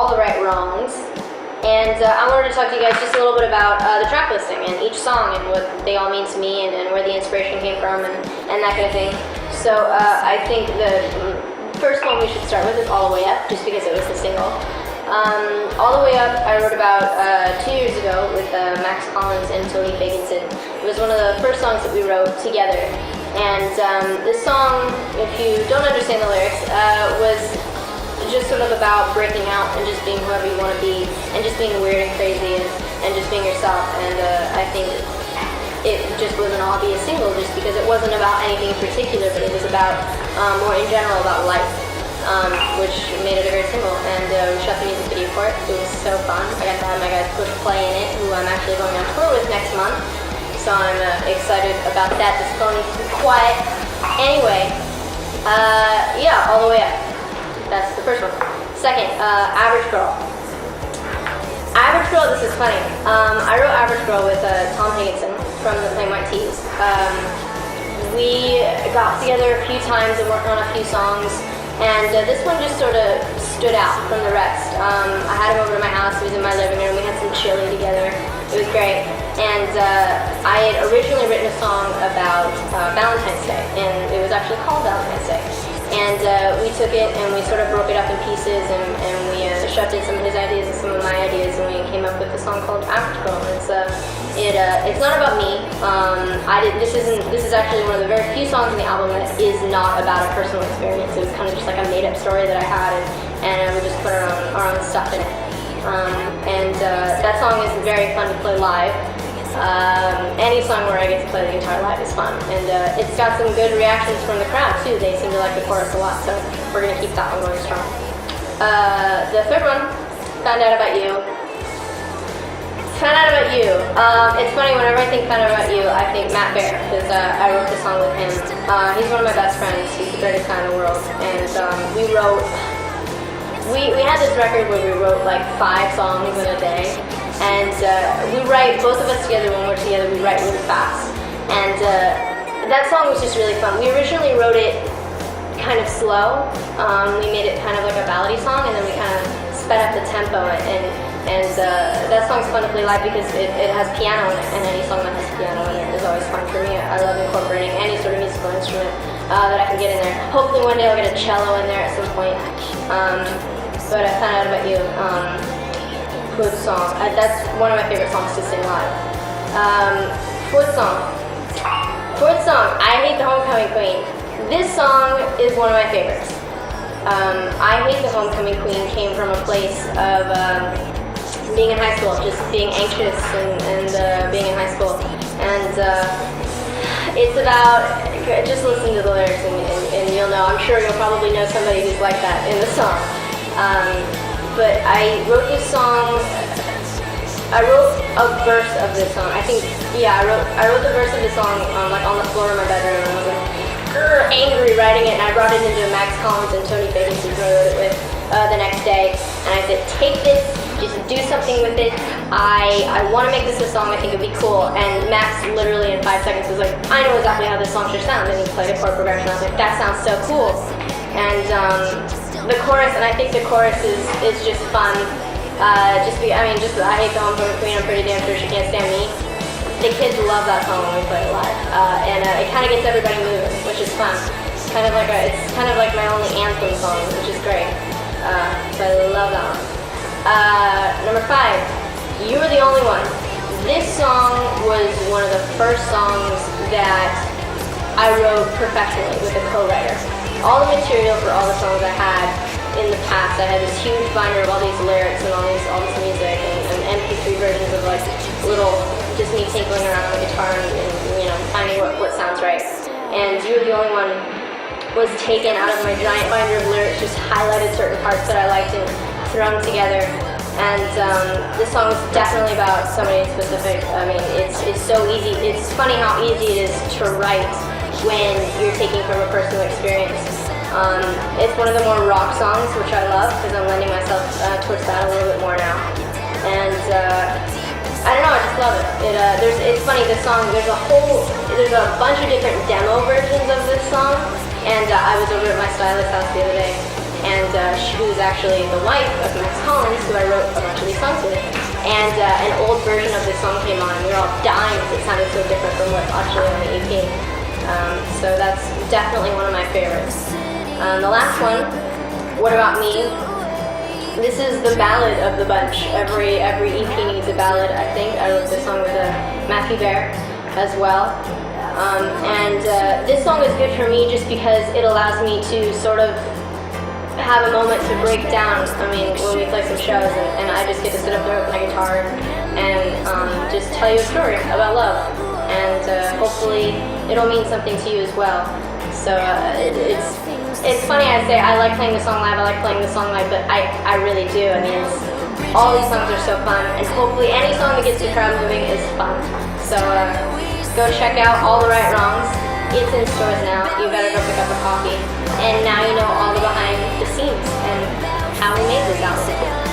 All the Right Wrongs. And I wanted to talk to you guys just a little bit about the track listing and each song and what they all mean to me and where the inspiration came from and that kind of thing. So I think the first one we should start with is All the Way Up, just because it was the single. All the Way Up I wrote about 2 years ago with Max Collins and Tony Fagenson. It was one of the first songs that we wrote together. And this song, if you don't understand the lyrics, was just sort of about breaking out and just being whoever you want to be and just being weird and crazy and just being yourself. And I think it just was an obvious single just because it wasn't about anything in particular, but it was about more in general about life, which made it a great single. And we shot the music video for it. It was so fun. I got to have my guy Push Play in it, who I'm actually going on tour with next month. So I'm excited about that. This phone needs to be quiet. Anyway, yeah, All the Way Up. That's the first one. Second, Average Girl. Average Girl, this is funny. I wrote Average Girl with Tom Higginson from the Plain White T's. We got together a few times and worked on a few songs, and this one just sort of stood out from the rest. I had him over to my house, he was in my living room, we had some chili together. It was great. And I had originally written a song about Valentine's Day, and it was actually called Valentine's Day. And we took it and we sort of broke it up in pieces and we shoved in some of his ideas and some of my ideas, and we came up with a song called Average Girl. It's not about me. This is actually one of the very few songs on the album that is not about a personal experience. It was kind of just like a made-up story that I had, and we just put our own stuff in it. That song is very fun to play live. Any song where I get to play the guitar live is fun, and it's got some good reactions from the crowd too. They seem to like the chorus a lot, so we're gonna keep that one going strong. The third one, Found Out About You. Found Out About You. It's funny, whenever I think Found Out About You, I think Matt Bear, because I wrote this song with him. He's one of my best friends. He's the greatest guy in the world, and we had this record where we wrote like 5 songs in a day. And we write, both of us together, when we're together, we write really fast. And that song was just really fun. We originally wrote it kind of slow. We made it kind of like a ballady song, and then we kind of sped up the tempo. And that song's fun to play live because it has piano in it, and any song that has piano in it is always fun for me. I love incorporating any sort of musical instrument that I can get in there. Hopefully one day I'll get a cello in there at some point. But I Found Out About You. Good song. That's one of my favorite songs to sing live. Fourth song, I Hate the Homecoming Queen. This song is one of my favorites. I Hate the Homecoming Queen came from a place of being in high school, just being anxious and being in high school. And it's about, just listen to the lyrics and you'll know. I'm sure you'll probably know somebody who's like that in the song. But I wrote this song, I wrote a verse of this song. I wrote the verse of this song like on the floor of my bedroom, and I was like, angry writing it, and I brought it into Max Collins and Tony Fagenson, who I wrote it with the next day, and I said, take this, just do something with it. I want to make this a song, I think it'd be cool. And Max literally in 5 seconds was like, I know exactly how this song should sound, and he played a chord progression. I was like, that sounds so cool. And the chorus, and I think the chorus is just fun. I Hate the Homecoming Queen, I'm pretty damn sure she can't stand me. The kids love that song when we play it live, and it kind of gets everybody moving, which is fun. It's kind of like my only anthem song, which is great. So I love that one. Number 5, You Were the Only One. This song was one of the first songs that I wrote professionally with a co-writer. All the material for all the songs I had in the past, I had this huge binder of all these lyrics and all this music and MP3 versions of like little, just me tinkling around on the guitar and finding what sounds right. And You Were the Only One was taken out of my giant binder of lyrics, just highlighted certain parts that I liked and thrown together. And this song was definitely about somebody specific. I mean, it's so easy. It's funny how easy it is to write when you're taking from a personal experience. It's one of the more rock songs, which I love because I'm lending myself towards that a little bit more now. And I don't know, I just love it. It's funny, this song, there's a bunch of different demo versions of this song, and I was over at my stylist's house the other day, and who's actually the wife of Max Collins, who I wrote a bunch of these songs with. And an old version of this song came on, and we were all dying because it sounded so different from what's actually on the EP. So that's definitely one of my favorites. The last one, What About Me? This is the ballad of the bunch. Every EP needs a ballad, I think. I wrote this song with Matthew Baer as well. This song is good for me just because it allows me to sort of have a moment to break down. I mean, when we play some shows, and I just get to sit up there with my guitar and just tell you a story about love. And hopefully it'll mean something to you as well. So it's funny I say I like playing the song live, but I really do. I mean, all these songs are so fun, and hopefully any song that gets the crowd moving is fun. So go check out All the Right Wrongs. It's in stores now. You better go pick up a copy. And now you know all the behind the scenes and how we made this album.